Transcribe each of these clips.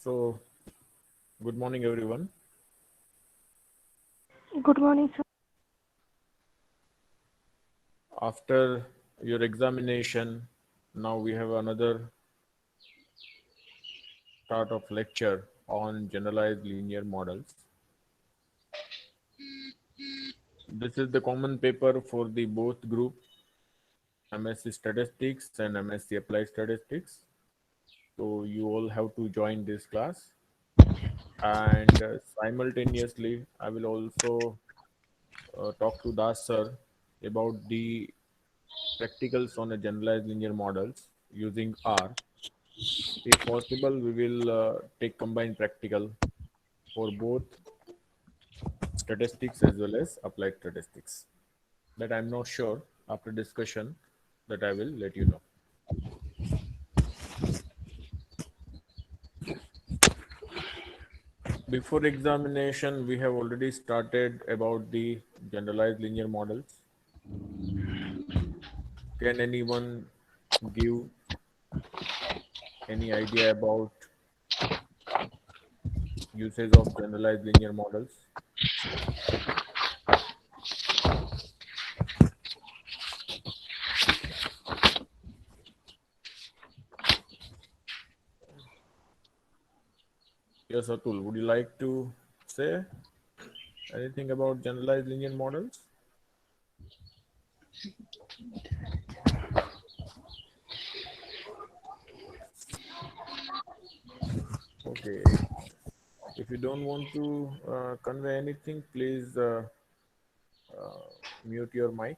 So, good morning, everyone. Good morning, sir. After your examination, now we have another start of lecture on generalized linear models. This is the common paper for the both group MSc Statistics and MSc Applied Statistics. So you all have to join this class, and simultaneously, I will also talk to Das sir about the practicals on a generalized linear models using R. If possible, we will take combined practical for both statistics as well as applied statistics. That I'm not sure after discussion that I will let you know. Before examination, we have already started about the generalized linear models. Can anyone give any idea about usage of generalized linear models? Yes, Atul, would you like to say anything about generalized linear models? Okay. If you don't want to convey anything, please mute your mic.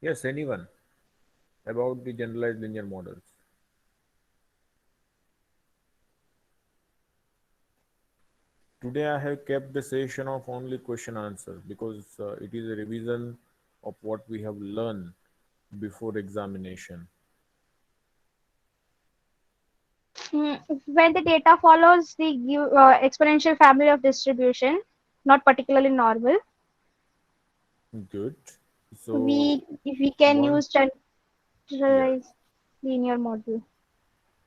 Yes, anyone about the generalized linear models. Today I have kept the session of only question answer because it is a revision of what we have learned before examination. When the data follows the exponential family of distribution, not particularly normal, Good. So we can one, use yes. generalized linear model.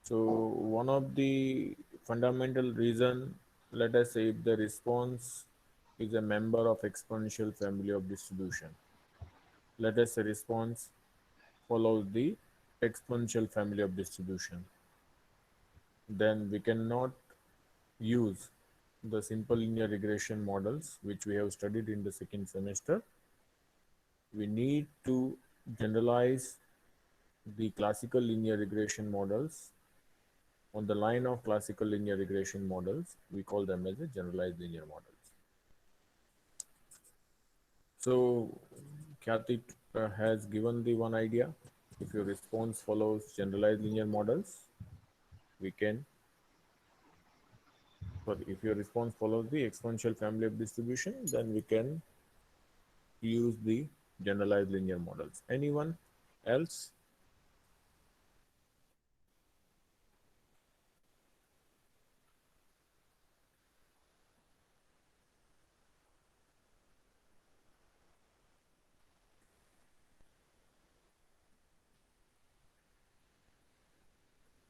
So one of the fundamental reason, let us say if the response is a member of exponential family of distribution. Let us say response follows the exponential family of distribution. Then we cannot use the simple linear regression models which we have studied in the second semester. We need to generalize the classical linear regression models on the line of classical linear regression models. We call them as a generalized linear models. So Khyati has given the one idea. If your response follows generalized linear models, we can, sorry, if your response follows the exponential family of distribution, then we can use the generalized linear models. Anyone else?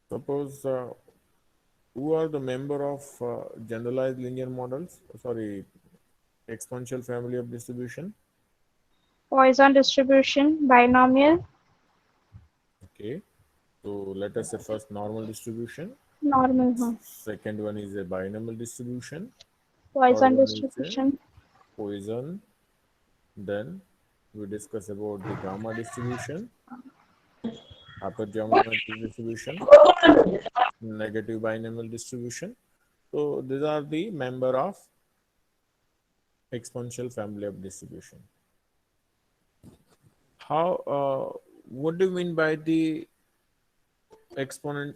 Suppose who are the member of generalized linear models? Sorry, exponential family of distribution. Poisson distribution, binomial, Okay, so let us say first normal distribution. normal, Second one is a binomial distribution. Third Poisson one is a distribution, Poisson. Then we discuss about the gamma distribution, hypergeometric distribution, negative binomial distribution. So these are the member of exponential family of distribution. How? What do you mean by the exponent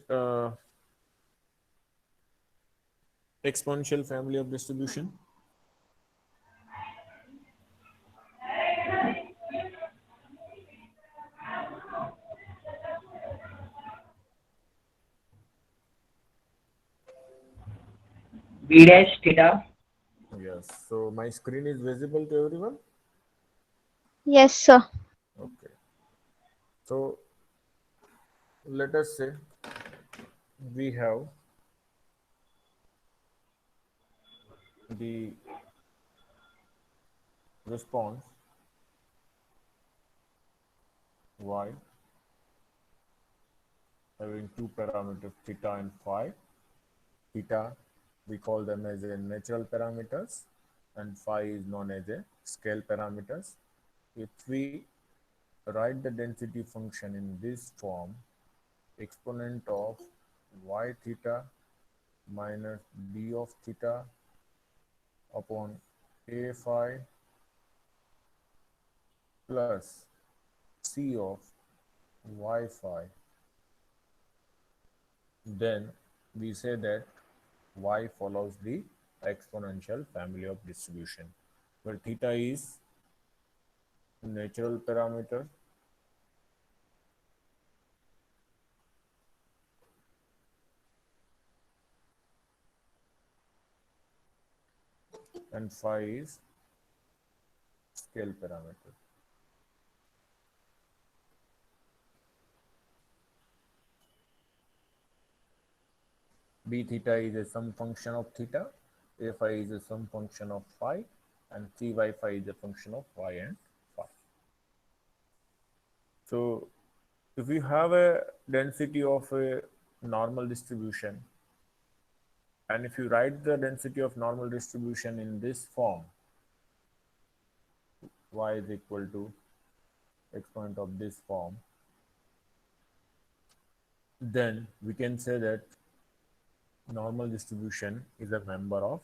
exponential family of distribution? B dash theta. Yes. So my screen is visible to everyone. Yes, sir. Okay. So let us say we have the response y having two parameters theta and phi. Theta, we call them as a natural parameters, and phi is known as a scale parameters. If we write the density function in this form, exponent of y theta minus d of theta upon a phi plus c of y phi, then we say that y follows the exponential family of distribution, where theta is natural parameter and phi is scale parameter. B theta is a sum function of theta, a phi is a sum function of phi, and cy phi is a function of y and phi. So if you have a density of a normal distribution, and if you write the density of normal distribution in this form, y is equal to exponent of this form, then we can say that normal distribution is a member of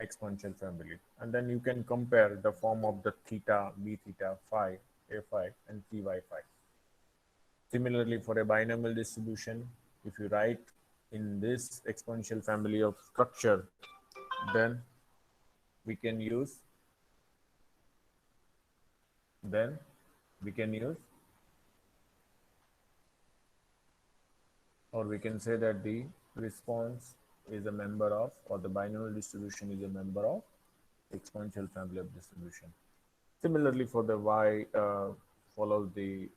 exponential family. And then you can compare the form of the theta, b theta, phi, a phi, and cy phi. Similarly, for a binomial distribution, if you write in this exponential family of structure, then we can use then we can use or we can say that the response is a member of, or the binomial distribution is a member of exponential family of distribution. Similarly, for the y follows the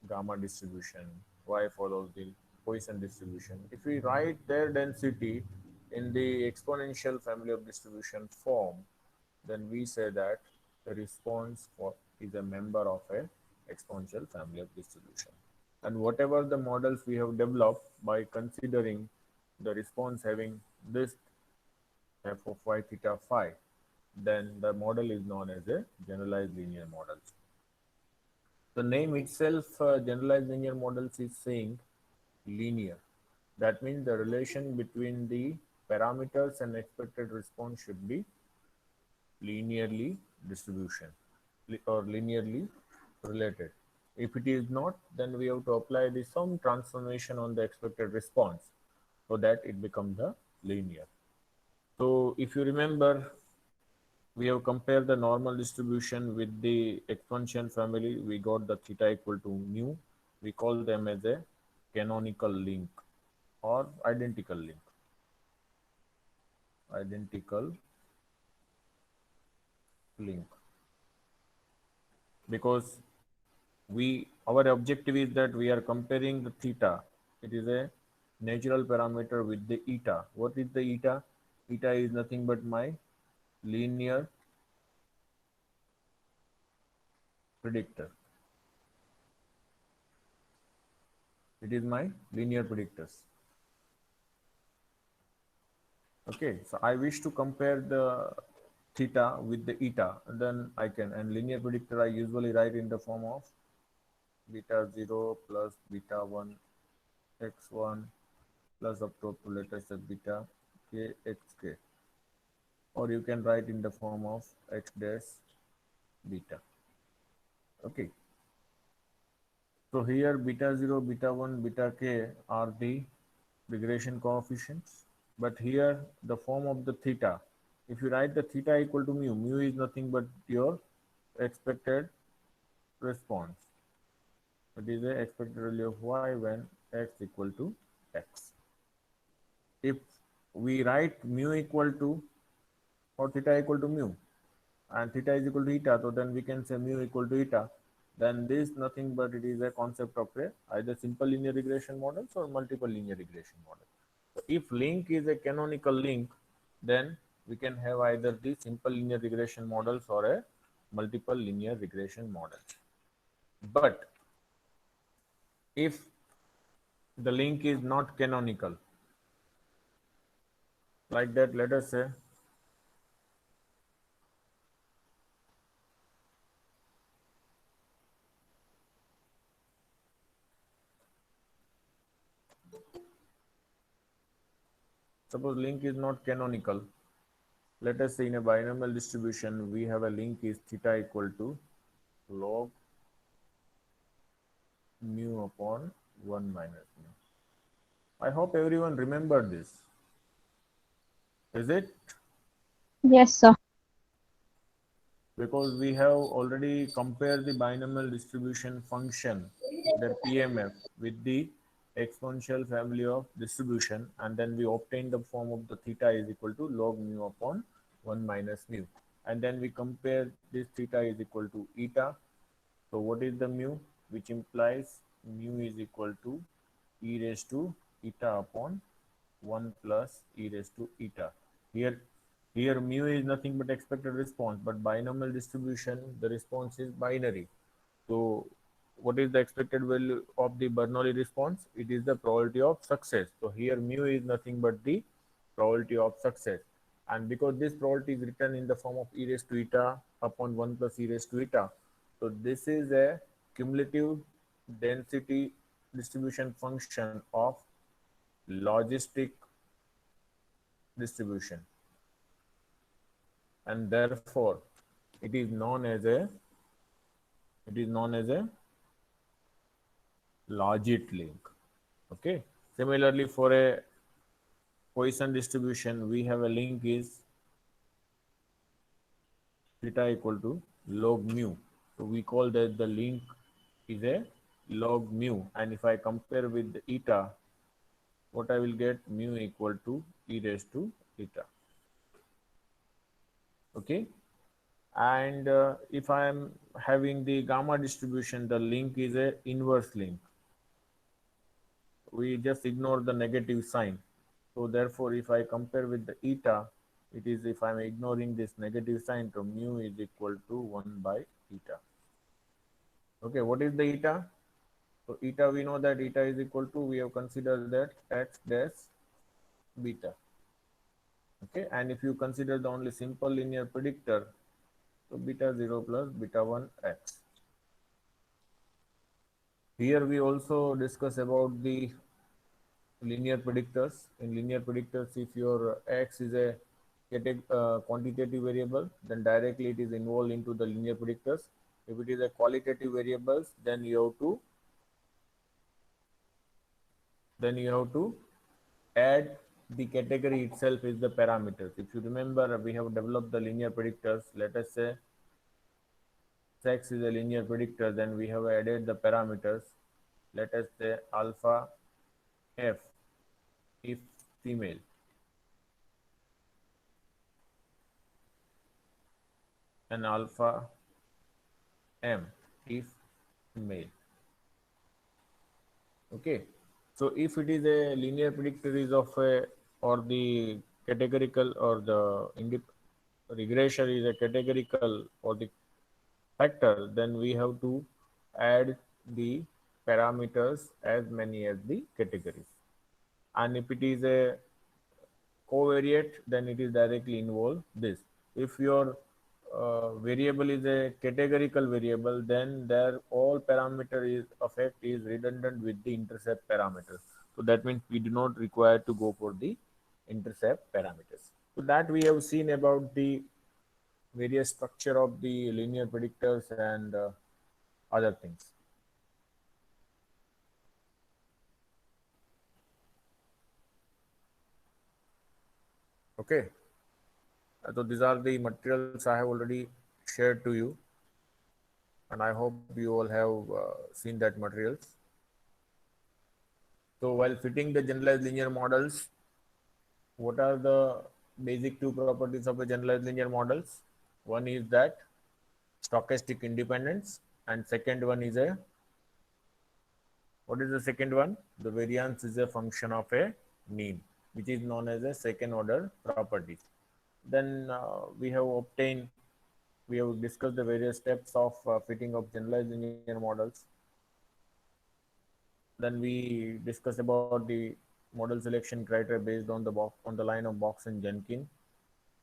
gamma distribution, y follows the Poisson distribution. If we write their density in the exponential family of distribution form, then we say that the response is a member of a exponential family of distribution. And whatever the models we have developed by considering the response having this f of y theta phi, then the model is known as a generalized linear model. The name itself, generalized linear models, is saying linear. That means the relation between the parameters and expected response should be linearly distribution or linearly related. If it is not, then we have to apply the some transformation on the expected response so that it becomes a linear. So if you remember, we have compared the normal distribution with the exponential family. We got the theta equal to mu. We call them as a canonical link or identical link. Identical link. Because our objective is that we are comparing the theta. It is a natural parameter with the eta. What is the eta? Eta is nothing but my linear predictor. It is my linear predictors. Okay, so I wish to compare the theta with the eta, and then I can. And linear predictor I usually write in the form of beta 0 plus beta 1 x1 plus up to let us say beta k xk, or you can write in the form of x dash beta. Okay, so here beta 0, beta 1, beta k are the regression coefficients, but here the form of the theta, if you write the theta equal to mu, mu is nothing but your expected response. It is the expected value of y when x equal to x. If we write mu equal to or theta equal to mu and theta is equal to eta, so then we can say mu equal to eta. then this nothing but it is a concept of a either simple linear regression models or multiple linear regression models. So if link is a canonical link, then we can have either the simple linear regression models or a multiple linear regression models. But if the link is not canonical, like that, let us say suppose link is not canonical. Let us say in a binomial distribution, we have a link is theta equal to log mu upon 1 minus mu. I hope everyone remember this. Is it? Yes, sir. Because we have already compared the binomial distribution function, the PMF, with the exponential family of distribution, and then we obtain the form of the theta is equal to log mu upon 1 minus mu. And then we compare this theta is equal to eta. So what is the mu? Which implies mu is equal to e raised to eta upon 1 plus e raised to eta. Here, here mu is nothing but expected response, but binomial distribution, the response is binary. So what is the expected value of the Bernoulli response? It is the probability of success. So here mu is nothing but the probability of success. And because this probability is written in the form of e raised to eta upon 1 plus e raised to eta, so this is a cumulative density distribution function of logistic distribution, and therefore it is known as a logit link. Okay. Similarly, for a Poisson distribution, we have a link is theta equal to log mu. So we call that the link is a log mu. And if I compare with the eta, what I will get mu equal to e raised to eta. Okay. And if I am having the gamma distribution, the link is a inverse link. We just ignore the negative sign. So therefore, if I compare with the eta, it is if I'm ignoring this negative sign, so mu is equal to 1 by eta. Okay, what is the eta? So eta, we know that eta is equal to, we have considered that x dash beta. Okay, and if you consider the only simple linear predictor, so beta 0 plus beta 1 x. Here we also discuss about the linear predictors. In linear predictors, if your x is a quantitative variable, then directly it is involved into the linear predictors. If it is a qualitative variables, then you have to add the category itself is the parameters. If you remember, we have developed the linear predictors. Let us say sex is a linear predictor, then we have added the parameters. Let us say alpha f if female, and alpha m if male. Okay, so if it is a linear predictor is of a, or the categorical or the regression is a categorical or the factor, then we have to add the parameters as many as the categories. And if it is a covariate, then it is directly involved this. If your variable is a categorical variable, then their all parameter is effect is redundant with the intercept parameters. So that means we do not require to go for the intercept parameters. So that we have seen about the various structure of the linear predictors and other things. Okay. So these are the materials I have already shared to you, and I hope you all have seen that materials. So while fitting the generalized linear models, what are the basic two properties of a generalized linear models? One is that stochastic independence, and second one is a, what is the second one? The variance is a function of a mean, which is known as a second order property. Then we have obtained, we have discussed the various steps of fitting of generalized linear models. Then we discussed about the model selection criteria based on the box, on the line of Box and Jenkins.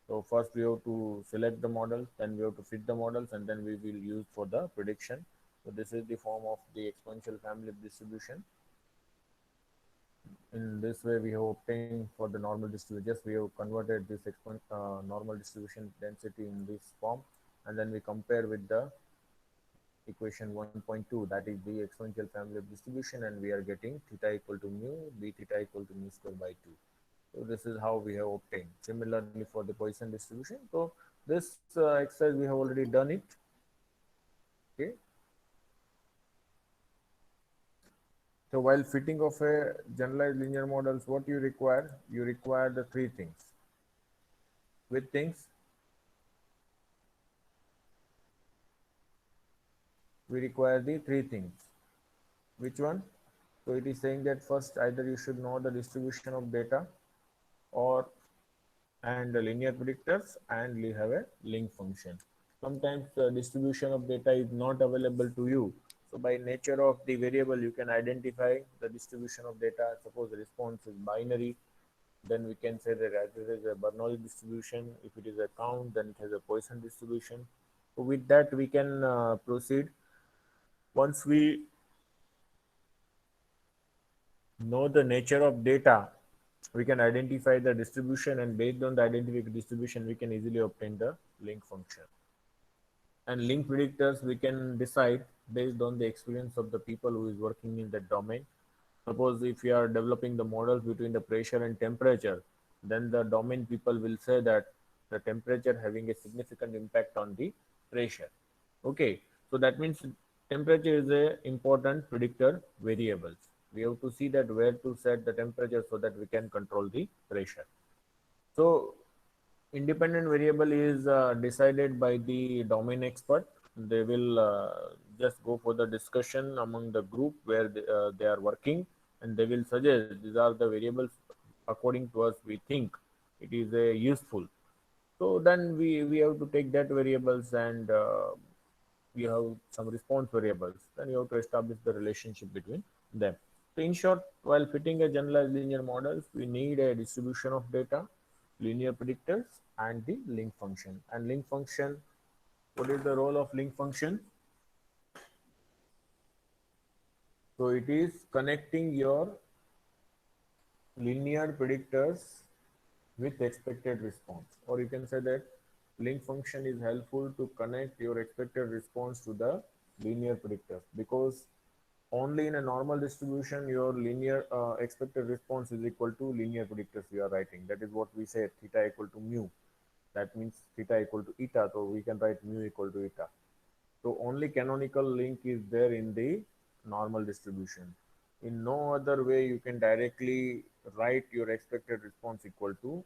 So first we have to select the model, then we have to fit the models, and then we will use for the prediction. So this is the form of the exponential family of distribution. In this way, we have obtained for the normal distribution. Just we have converted this normal distribution density in this form, and then we compare with the equation 1.2, that is the exponential family of distribution, and we are getting theta equal to mu, b theta equal to mu square by 2. So this is how we have obtained. Similarly for the Poisson distribution. So this exercise we have already done it. Okay. So while fitting of a generalized linear models, what you require? You require the three things. Which things? We require the three things. Which one? So it is saying that first either you should know the distribution of data, or and the linear predictors, and you have a link function. Sometimes the distribution of data is not available to you. So by nature of the variable, you can identify the distribution of data. Suppose the response is binary, then we can say that it is a Bernoulli distribution. If it is a count, then it has a Poisson distribution. So with that, we can proceed. Once we know the nature of data, we can identify the distribution, and based on the identified distribution, we can easily obtain the link function. And link predictors we can decide based on the experience of the people who is working in that domain. Suppose if you are developing the models between the pressure and temperature, then the domain people will say that the temperature having a significant impact on the pressure. Okay, so that means temperature is a important predictor variables. We have to see that where to set the temperature so that we can control the pressure. So independent variable is decided by the domain expert. They will just go for the discussion among the group where they are working, and they will suggest these are the variables according to us we think it is useful. So then we have to take that variables, and you have some response variables. Then you have to establish the relationship between them. So in short, while fitting a generalized linear models, we need a distribution of data, linear predictors, and the link function. And link function, what is the role of link function? So it is connecting your linear predictors with expected response, or you can say that link function is helpful to connect your expected response to the linear predictors, because only in a normal distribution your linear expected response is equal to linear predictors we are writing. That is what we say, theta equal to mu. That means theta equal to eta, so we can write mu equal to eta. So only canonical link is there in the normal distribution. In no other way you can directly write your expected response equal to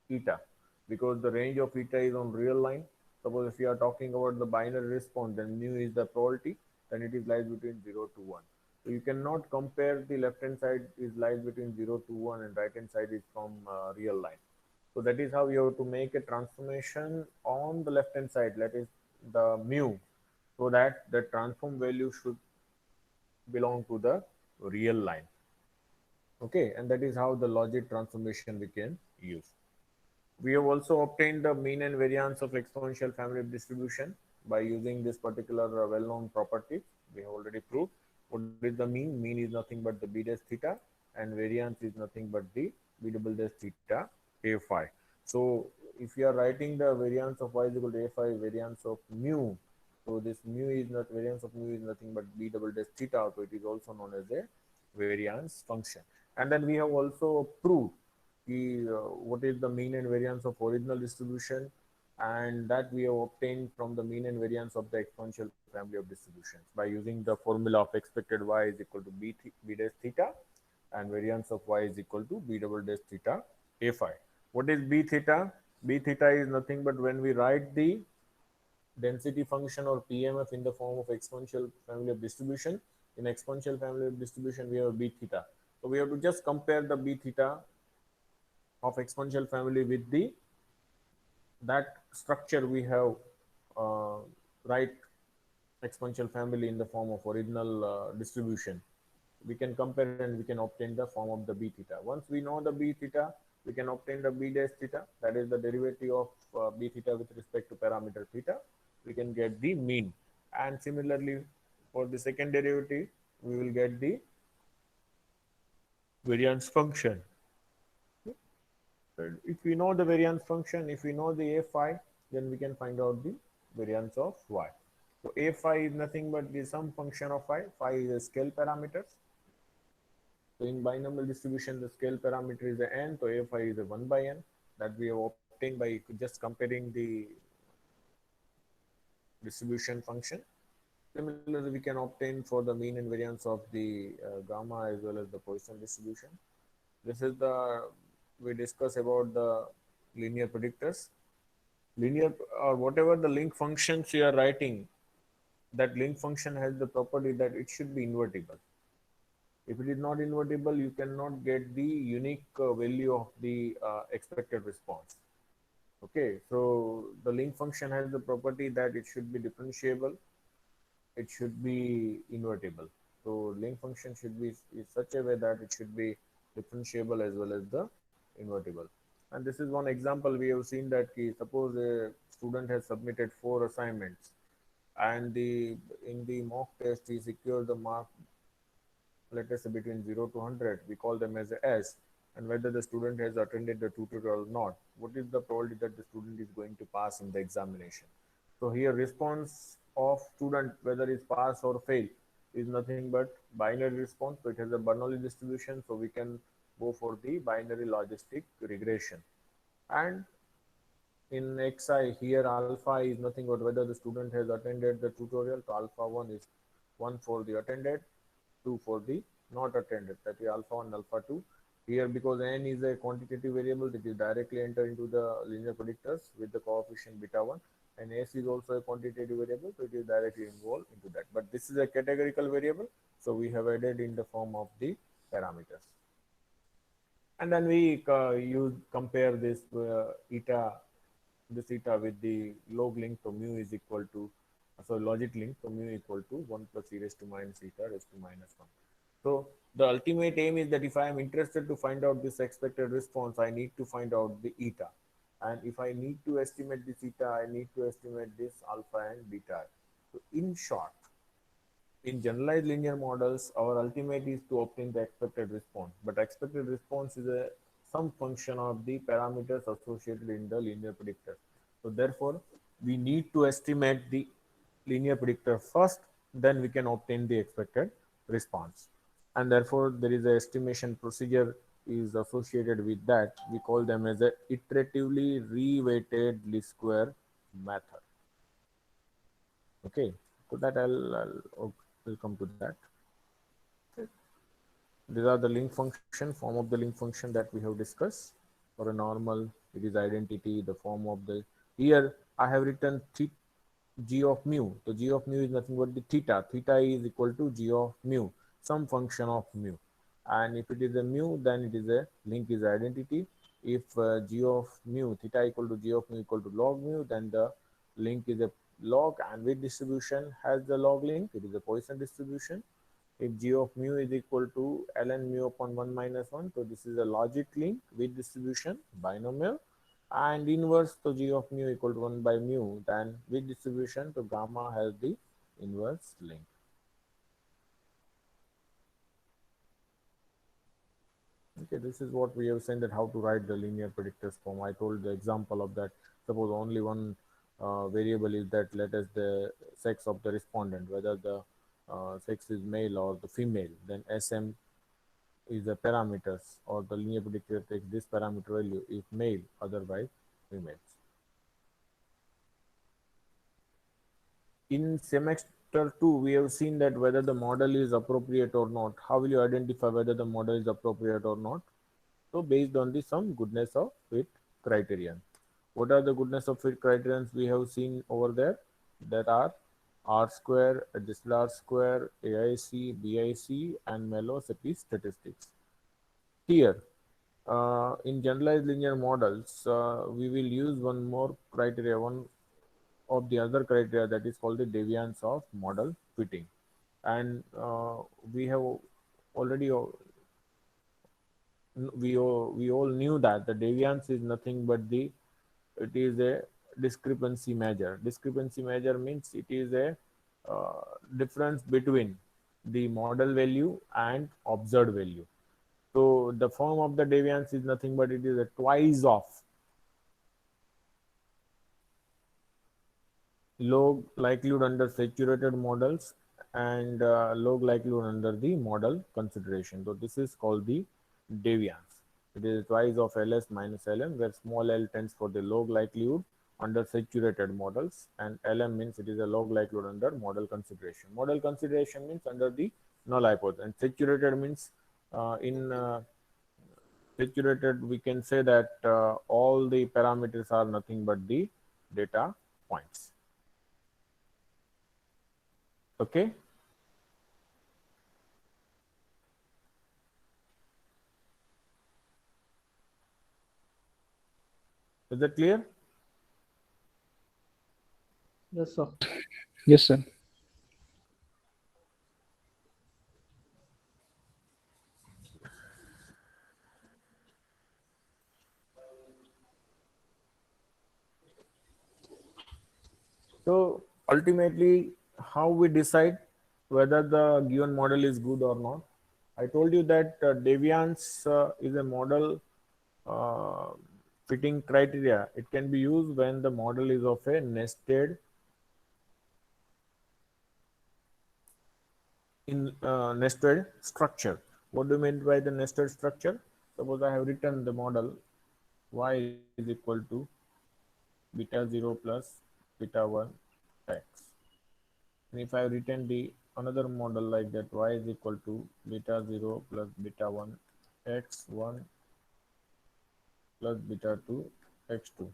eta, because the range of eta is on real line. Suppose if you are talking about the binary response, then mu is the probability, then it is lies between 0 to 1. So you cannot compare the left hand side is lies between 0 to 1 and right hand side is from real line. So that is how you have to make a transformation on the left hand side, that is the mu, so that the transform value should belong to the real line. Okay, and that is how the logic transformation we can use. We have also obtained the mean and variance of exponential family of distribution by using this particular well-known property. We have already proved. What is the mean? Mean is nothing but the b dash theta, and variance is nothing but the b double dash theta a phi. So if you are writing the variance of y is equal to a phi variance of mu, so this mu is not, variance of mu is nothing but b double dash theta, so it is also known as a variance function. And then we have also proved what is the mean and variance of original distribution, and that we have obtained from the mean and variance of the exponential family of distributions by using the formula of expected y is equal to b dash theta, and variance of y is equal to b double dash theta a phi. What is b theta? B theta is nothing but when we write the density function or PMF in the form of exponential family of distribution. In exponential family of distribution, we have B theta. So we have to just compare the B theta of exponential family with the that structure we have right exponential family in the form of original distribution. We can compare and we can obtain the form of the B theta. Once we know the B theta, we can obtain the B dash theta, that is the derivative of B theta with respect to parameter theta. We can get the mean. And similarly, for the second derivative, we will get the variance function. If we know the variance function, if we know the a phi, then we can find out the variance of y. So a phi is nothing but the sum function of phi. Phi is a scale parameter. So in binomial distribution, the scale parameter is a n. So a phi is a 1 by n that we have obtained by just comparing the distribution function. Similarly, we can obtain for the mean and variance of the gamma as well as the Poisson distribution. This is the we discuss about the linear predictors. Linear or whatever the link functions you are writing, that link function has the property that it should be invertible. If it is not invertible, you cannot get the unique value of the expected response. Okay, so the link function has the property that it should be differentiable, it should be invertible. So link function should be in such a way that it should be differentiable as well as the invertible. And this is one example we have seen that suppose a student has submitted 4 assignments and in the mock test he secured the mark, let us say between 0 to 100, we call them as a S, and whether the student has attended the tutorial or not, what is the probability that the student is going to pass in the examination. So here response of student, whether it's pass or fail, is nothing but binary response. So it has a Bernoulli distribution, so we can go for the binary logistic regression. And in xi, here alpha is nothing but whether the student has attended the tutorial. So alpha 1 is 1 for the attended, 2 for the not attended, that is alpha 1, alpha 2. Here, because n is a quantitative variable, that is directly enter into the linear predictors with the coefficient beta 1, and s is also a quantitative variable, so it is directly involved into that. But this is a categorical variable, so we have added in the form of the parameters. And then we use compare this eta with the log link, so mu is equal to logic link, so mu equal to 1 plus e raised to minus eta raised to minus 1. So the ultimate aim is that if I am interested to find out this expected response, I need to find out the eta. And if I need to estimate this eta, I need to estimate this alpha and beta. So in short, in generalized linear models, our ultimate is to obtain the expected response. But expected response is a some function of the parameters associated in the linear predictor. So therefore, we need to estimate the linear predictor first, then we can obtain the expected response. And therefore, there is a estimation procedure is associated with that. We call them as a iteratively reweighted least square method. Okay, so that I'll come to that. These are the link function, form of the link function that we have discussed. For a normal, it is identity, the form of the, here I have written g of mu. So g of mu is nothing but the theta. Theta is equal to g of mu, some function of mu. And if it is a mu, then it is a link is identity. If g of mu, theta equal to g of mu equal to log mu, then the link is a log, and with distribution has the log link, it is a Poisson distribution. If g of mu is equal to ln mu upon 1 minus 1, so this is a logic link with distribution binomial, and inverse, so g of mu equal to 1 by mu, then with distribution, so gamma has the inverse link. Okay, this is what we have said, that how to write the linear predictors form. I told the example of that. Suppose only one variable is that, let us the sex of the respondent, whether the sex is male or the female, then Sm is the parameters, or the linear predictor takes this parameter value if male, otherwise females. In semester 2, we have seen that whether the model is appropriate or not. How will you identify whether the model is appropriate or not? So based on the some goodness of fit criterion. What are the goodness of fit criterions we have seen over there? that are R square, adjusted R square, AIC, BIC, and Mallow-Seppi statistics. Here, in generalized linear models, we will use one more criteria, one of the other criteria, that is called the deviance of model fitting. And we have already we all knew that the deviance is nothing but it is a discrepancy measure. Discrepancy measure means it is a uh, difference between the model value and observed value. So the form of the deviance is nothing but it is a twice of log likelihood under saturated models and log likelihood under the model consideration. So this is called the deviance. It is twice of ls minus lm, where small l tends for the log likelihood under saturated models, and lm means it is a log likelihood under model consideration. Model consideration means under the null hypothesis, and saturated means in saturated we can say that all the parameters are nothing but the data points. Okay. Is that clear? Yes, sir. Yes, sir. So ultimately, how we decide whether the given model is good or not? I told you that deviance is a model uh, fitting criteria. It can be used when the model is of a nested structure. What do you mean by the nested structure? Suppose I have written the model y is equal to beta 0 plus beta 1 x. And if I have written the another model like that, y is equal to beta 0 plus beta 1 x1 plus beta 2 x2.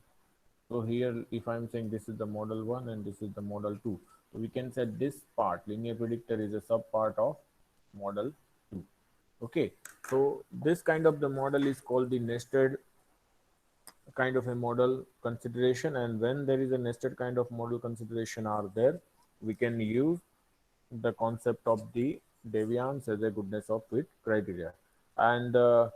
So here if I'm saying this is the model 1 and this is the model 2, so we can say this part linear predictor is a sub part of model 2. Okay, so this kind of the model is called the nested kind of a model consideration, and when there is a nested kind of model consideration are there, we can use the concept of the deviance as a goodness of fit criteria. And uh,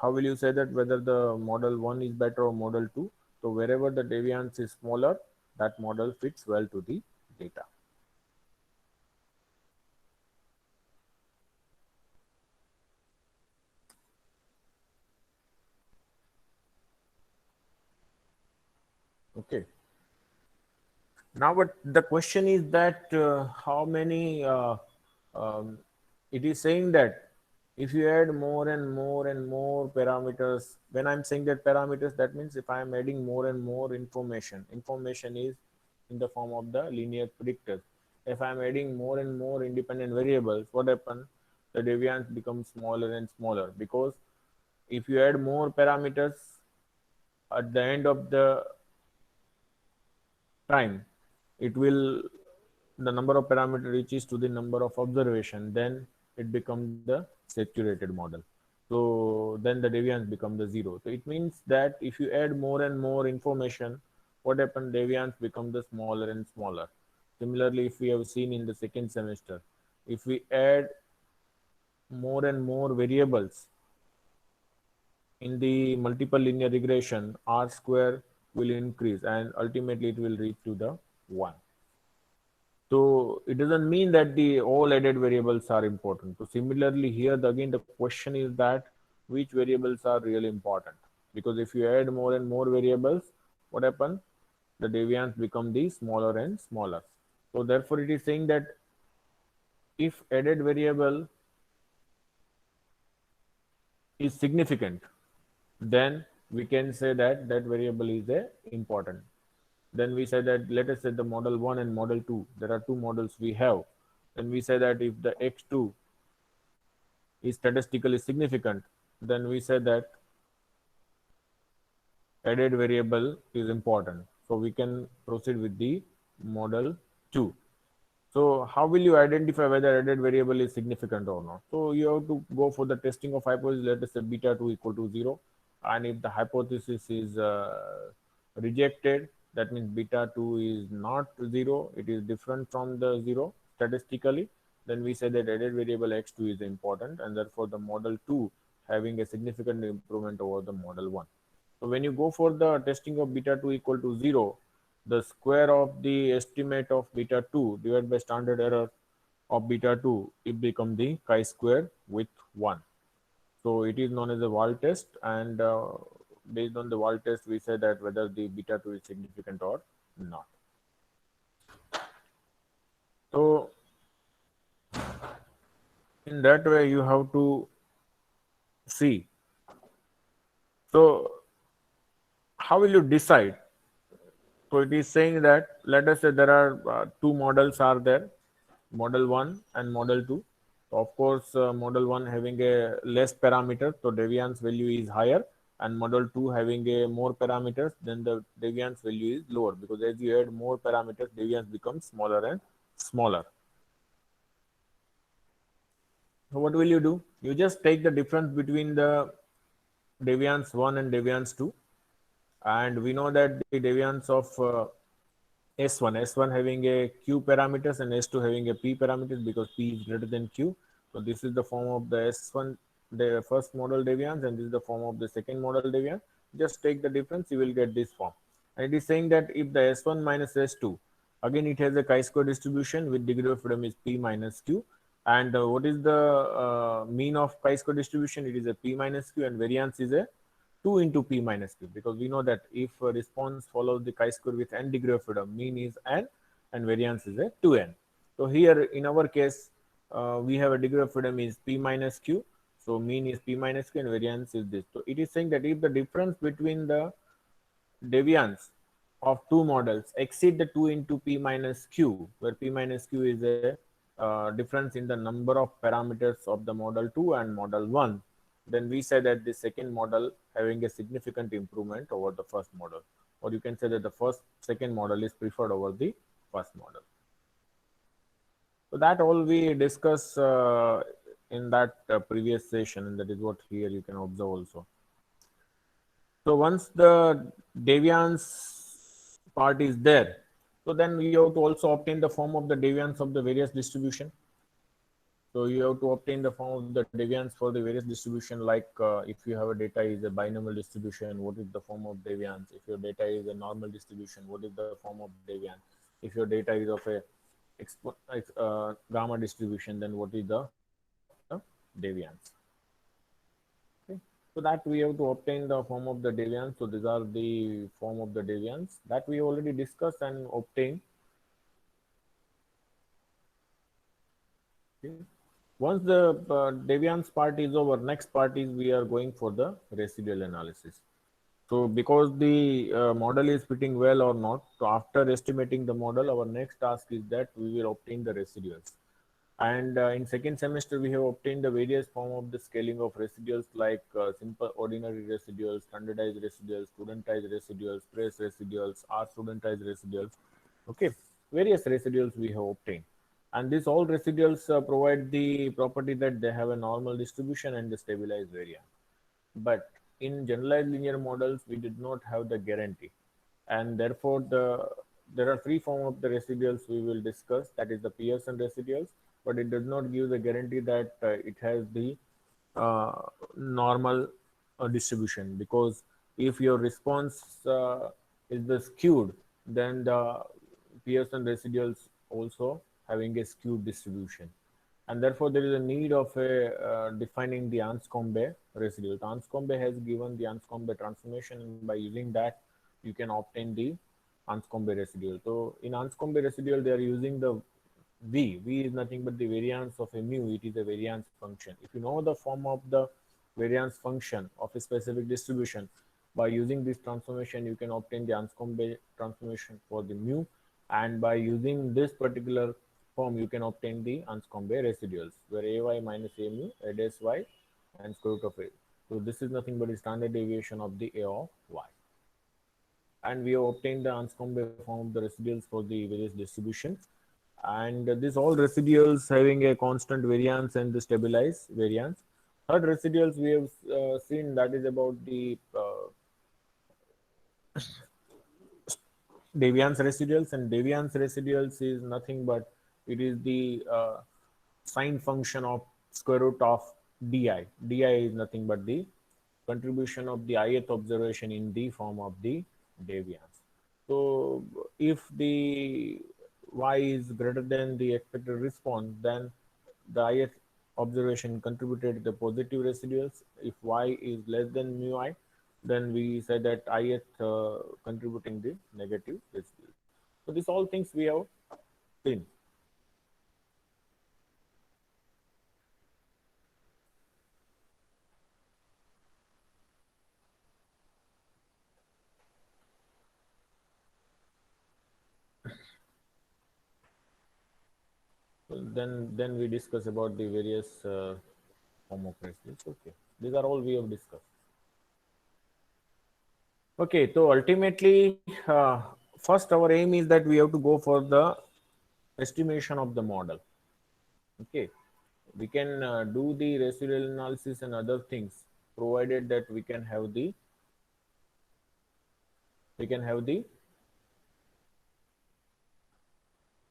how will you say that whether the model 1 is better or model 2? So wherever the deviance is smaller, that model fits well to the data. Okay. Now, but the question is that how many, um, it is saying that if you add more and more and more parameters, when I'm saying that parameters, that means if I am adding more and more information is in the form of the linear predictors. If I'm adding more and more independent variables, what happens? The deviance becomes smaller and smaller, because if you add more parameters at the end of the time, it will the number of parameter reaches to the number of observation, then it becomes the saturated model. So then the deviance becomes the zero. So it means that if you add more and more information, what happens? Deviance becomes the smaller and smaller. Similarly, if we have seen in the second semester, if we add more and more variables in the multiple linear regression, r square will increase and ultimately it will reach to the 1. So it doesn't mean that the all added variables are important. So similarly here, again the question is that which variables are really important, because if you add more and more variables, what happens? The deviance become the smaller and smaller. So therefore it is saying that if added variable is significant, then we can say that that variable is a important. Then we say that, let us say the model 1 and model 2, there are two models we have. Then we say that if the x2 is statistically significant, then we say that added variable is important. So we can proceed with the model 2. So how will you identify whether added variable is significant or not? So you have to go for the testing of hypothesis, let us say beta 2 equal to 0. And if the hypothesis is rejected, that means beta 2 is not 0, it is different from the 0 statistically, then we say that added variable x2 is important, and therefore the model 2 having a significant improvement over the model 1. So when you go for the testing of beta 2 equal to 0, the square of the estimate of beta 2 divided by standard error of beta 2, it become the chi-square with 1. So it is known as a Wald test, and based on the Wald test, we say that whether the beta 2 is significant or not. So in that way, you have to see. So how will you decide? So it is saying that, let us say there are two models are there, model 1 and model 2. So of course, model 1 having a less parameter, so deviance value is higher, and model 2 having a more parameters, then the deviance value is lower, because as you add more parameters, deviance becomes smaller and smaller. So what will you do? You just take the difference between the deviance 1 and deviance 2, and we know that the deviance of S1 having a Q parameters and S2 having a P parameters, because P is greater than Q. So this is the form of the S1, the first model deviance, and this is the form of the second model deviance. Just take the difference, you will get this form. And it is saying that if the S1 minus S2, again it has a chi-square distribution with degree of freedom is P minus Q. And what is the mean of chi-square distribution? It is a P minus Q, and variance is a 2 into P minus Q, because we know that if a response follows the chi-square with n degree of freedom, mean is n and variance is a 2n. So here in our case, we have a degree of freedom is P minus Q. So mean is P minus Q and variance is this. So it is saying that if the difference between the deviance of two models exceed the 2 into P minus Q, where P minus Q is a difference in the number of parameters of the model 2 and model 1, then we say that the second model having a significant improvement over the first model, or you can say that the second model is preferred over the first model. So that all we discuss in that previous session, and that is what here you can observe also. So once the deviance part is there, so then we have to also obtain the form of the deviance of the various distribution. So you have to obtain the form of the deviance for the various distribution, like if you have a data is a binomial distribution, what is the form of deviance? If your data is a normal distribution, what is the form of deviance? If your data is of a gamma distribution, then what is the deviance? Okay. So that we have to obtain the form of the deviance. So these are the form of the deviance that we already discussed and obtained. Okay. Once the deviance part is over, next part is we are going for the residual analysis. So because the model is fitting well or not, so after estimating the model, our next task is that we will obtain the residuals. And in second semester, we have obtained the various form of the scaling of residuals, like simple ordinary residuals, standardized residuals, studentized residuals, trace residuals, R studentized residuals. Okay, various residuals we have obtained. And these all residuals provide the property that they have a normal distribution and the stabilized variance. But in generalized linear models, we did not have the guarantee, and therefore there are three forms of the residuals we will discuss. That is the Pearson residuals, but it does not give the guarantee that it has the uh, normal distribution, because if your response is the skewed, then the Pearson residuals also having a skewed distribution, and therefore there is a need of a defining the Anscombe residual. Anscombe has given the Anscombe transformation, and by using that you can obtain the Anscombe residual. So in Anscombe residual, they are using the V. V is nothing but the variance of a mu. It is a variance function. If you know the form of the variance function of a specific distribution, by using this transformation, you can obtain the Anscombe transformation for the mu. And by using this particular form, you can obtain the Anscombe residuals, where ay minus a mu, a dash y, and square root of a. So this is nothing but the standard deviation of the a of y. and we have obtained the unscombed form of the residuals for the various distributions. And this all residuals having a constant variance and the stabilized variance. Third residuals we have seen, that is about the deviance residuals, and deviance residuals is nothing but it is the sine function of square root of di. Di is nothing but the contribution of the ith observation in the form of the deviance. So if the y is greater than the expected response, then the ith observation contributed the positive residuals. If y is less than mu I, then we say that ith contributing the negative residuals. So these all things we have seen. Then we discuss about the various form of residuals. Okay, these are all we have discussed. Okay, so ultimately, first our aim is that we have to go for the estimation of the model. Okay, we can do the residual analysis and other things, provided that we can have the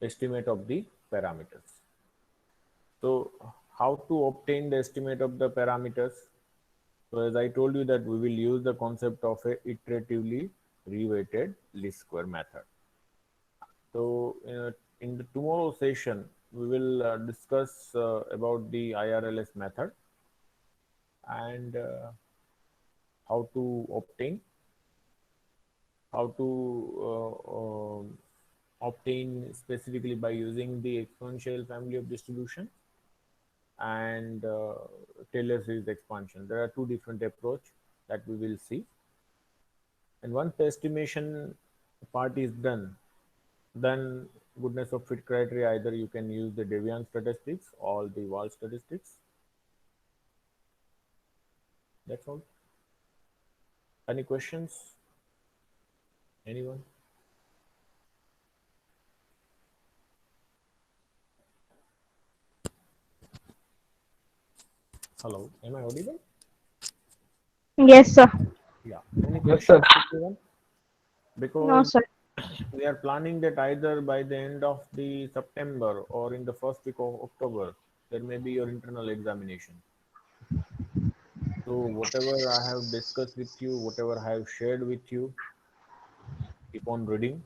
estimate of the parameters. So how to obtain the estimate of the parameters? So as I told you that we will use the concept of a iteratively reweighted least square method. So in the tomorrow session, we will discuss about the IRLS method and how to obtain, how to obtain specifically by using the exponential family of distribution and Taylor series expansion. There are two different approach that we will see. And once the estimation part is done, then goodness of fit criteria, either you can use the deviance statistics or the Wahl statistics. That's all. Any questions? Anyone? Hello, am I audible? Yes, sir. Yeah. Any Yes, sir. questions, everyone? No, Because sir. we are planning that either by the end of the September or in the first week of October, there may be your internal examination. So whatever I have discussed with you, whatever I have shared with you, keep on reading.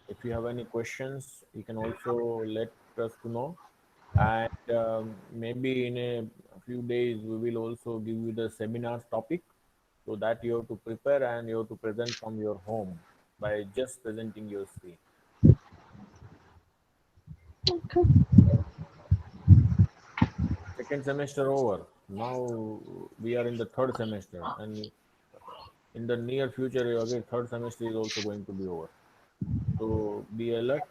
If you have any questions, you can also let us to know. And maybe in a few days, we will also give you the seminar topic so that you have to prepare and you have to present from your home by just presenting your screen. Okay. Second semester over. Now we are in the third semester, and in the near future, again, third semester is also going to be over. So be alert,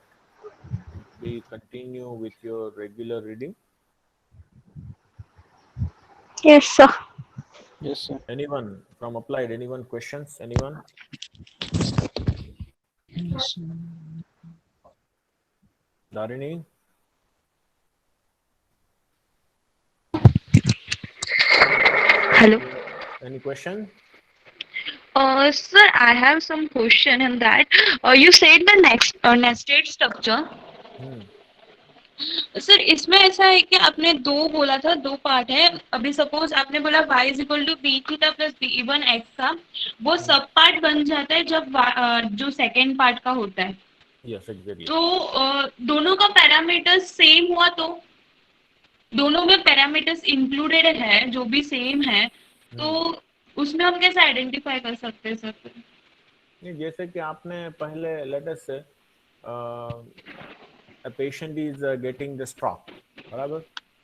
be continue with your regular reading. Yes, sir. Yes, sir. Anyone from applied? Anyone questions? Anyone? Darini, Hello. any question? Sir, I have some question in that. You said the next nested structure. Hmm. Sir इसमें ऐसा है कि आपने दो बोला था, दो part है. अभी सपोज आपने बोला y is equal to b theta plus b one x का, वो Hmm. सब पार्ट बन जाता है जब जो सेकेंड पार्ट का होता है. Yes, exactly. तो दोनों का पैरामीटर्स सेम हुआ तो दोनों में पैरामीटर्स इंक्लूडेड है जो भी सेम है, तो Hmm. उसमें हम कैसे आइडेंटिफाई कर सकते हैं सर? नहीं, जैसे कि आपने पहले लेटेस्ट से a patient is getting the stroke, बराबर?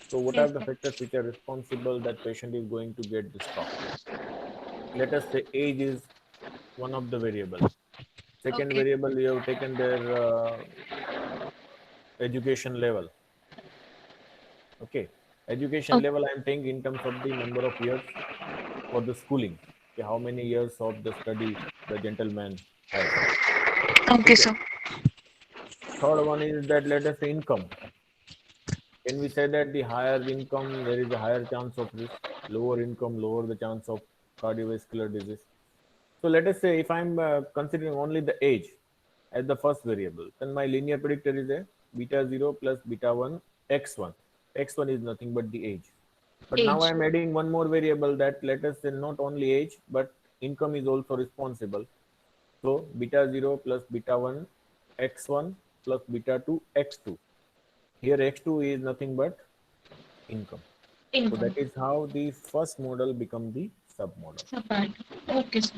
So what are Yes, the sir. factors which are responsible that patient is going to get the stroke? Let us say age is one of the variable. Second Okay. variable, you have taken their education level. Okay, education Okay. level I am saying in terms of the number of years for the schooling. how many years of the study the gentleman has. Okay, Okay. sir. Third one is that, let us say, income. Can we say that the higher income there is a higher chance of risk, lower income lower the chance of cardiovascular disease? So let us say if I'm considering only the age as the first variable, then my linear predictor is a beta 0 plus beta 1 x1. X1 is nothing but the age. But now Age. I'm adding one more variable, that let us say not only age but income is also responsible. So beta 0 plus beta 1 x1 plus beta 2 x2. Here x2 is nothing but income. So that Income. is how the first model become the submodel. Subpart. Okay, sir.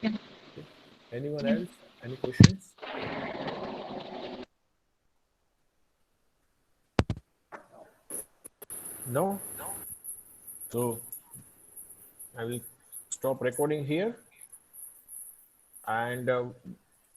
Yeah. Okay. Anyone Yeah. else? Any questions? No? So I will stop recording here, and